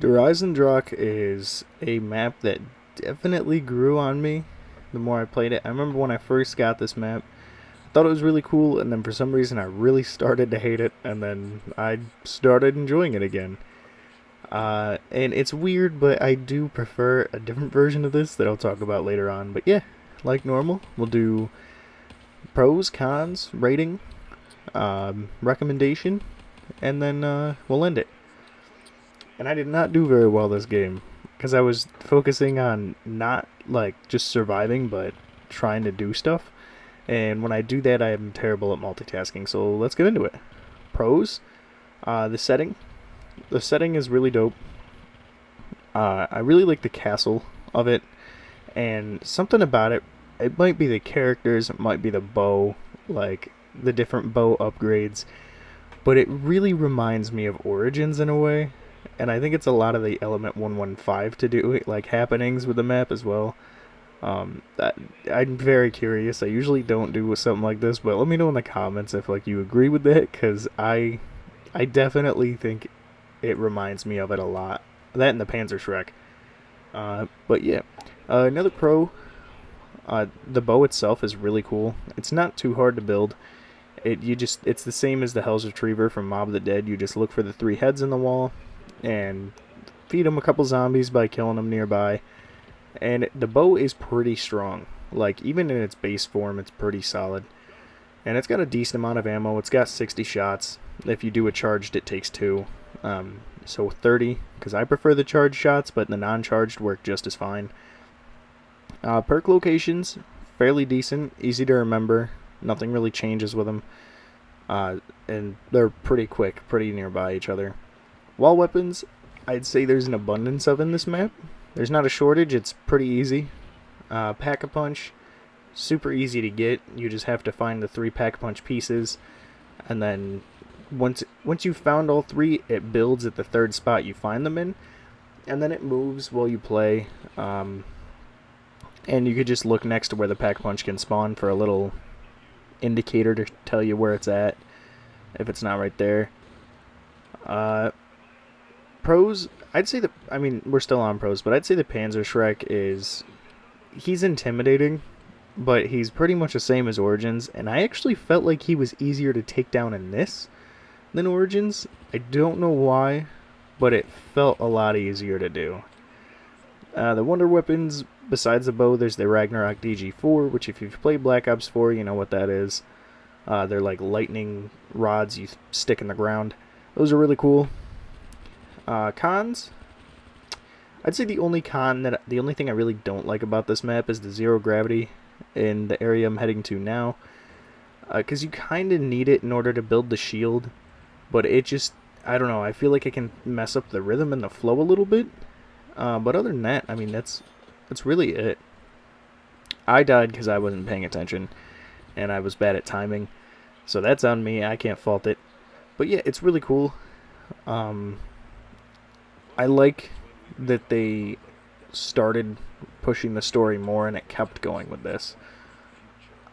Der Eisendrache is a map that definitely grew on me the more I played it. I remember when I first got this map, I thought it was really cool, and then for some reason I really started to hate it, and then I started enjoying it again. And it's weird, but I do prefer a different version of this that I'll talk about later on. But yeah, like normal, we'll do pros, cons, rating, recommendation, and then we'll end it. And I did not do very well this game because I was focusing on not like just surviving, but trying to do stuff. And when I do that, I am terrible at multitasking. So let's get into it. Pros, the setting. The setting is really dope. I really like the castle of it, and something about it. It might be the characters, it might be the bow, like the different bow upgrades, but it really reminds me of Origins in a way. And I think it's a lot of the Element 115 to do it, like happenings with the map as well. I'm very curious. I usually don't do something like this, but let me know in the comments if like you agree with that, because I definitely think it reminds me of it a lot. That and the Panzer Shrek. But yeah, another pro. The bow itself is really cool. It's not too hard to build. It's the same as the Hell's Retriever from Mob of the Dead. You just look for the 3 heads in the wall and feed them a couple zombies by killing them nearby. And the bow is pretty strong. Like, even in its base form, it's pretty solid. And it's got a decent amount of ammo. It's got 60 shots. If you do a charged, it takes 2. So 30, because I prefer the charged shots, but the non-charged work just as fine. Perk locations, fairly decent, easy to remember. Nothing really changes with them. And they're pretty quick, pretty nearby each other. Wall weapons, I'd say there's an abundance of in this map. There's not a shortage, it's pretty easy. Pack-a-punch, super easy to get. You just have to find the 3 pack-a-punch pieces, and then once you've found all 3, it builds at the 3rd spot you find them in, and then it moves while you play. And you could just look next to where the pack-a-punch can spawn for a little indicator to tell you where it's at, if it's not right there. Pros, I'd say we're still on pros, but I'd say the Panzer Shrek he's intimidating, but he's pretty much the same as Origins, and I actually felt like he was easier to take down in this than Origins. I don't know why, but it felt a lot easier to do. The wonder weapons, besides the bow, there's the Ragnarok DG4, which if you've played Black Ops 4, you know what that is. They're like lightning rods you stick in the ground. Those are really cool. Cons, I'd say the only thing I really don't like about this map is the 0 gravity in the area I'm heading to now. Because you kind of need it in order to build the shield, but it just, I don't know, I feel like it can mess up the rhythm and the flow a little bit. But other than that, that's really it. I died because I wasn't paying attention, and I was bad at timing, so that's on me, I can't fault it. But yeah, it's really cool. I like that they started pushing the story more and it kept going with this.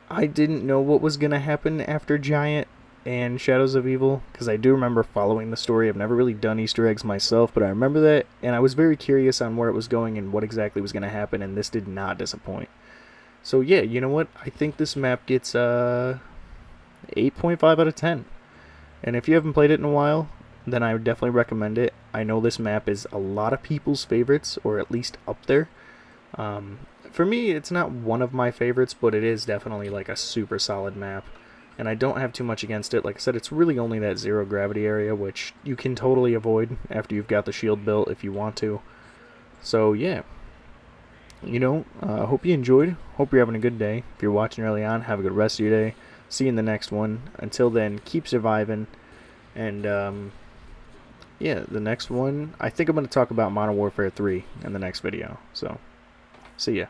I didn't know what was going to happen after Giant and Shadows of Evil, because I do remember following the story. I've never really done Easter eggs myself, but I remember that, and I was very curious on where it was going and what exactly was going to happen, and this did not disappoint. So yeah, you know what? I think this map gets 8.5 out of 10. And if you haven't played it in a while, then I would definitely recommend it. I know this map is a lot of people's favorites, or at least up there. For me, it's not one of my favorites, but it is definitely like a super solid map. And I don't have too much against it. Like I said, it's really only that 0 gravity area, which you can totally avoid after you've got the shield built if you want to. So yeah, hope you enjoyed. Hope you're having a good day. If you're watching early on, have a good rest of your day. See you in the next one. Until then, keep surviving. And yeah, the next one, I think I'm going to talk about Modern Warfare 3 in the next video. So, see ya.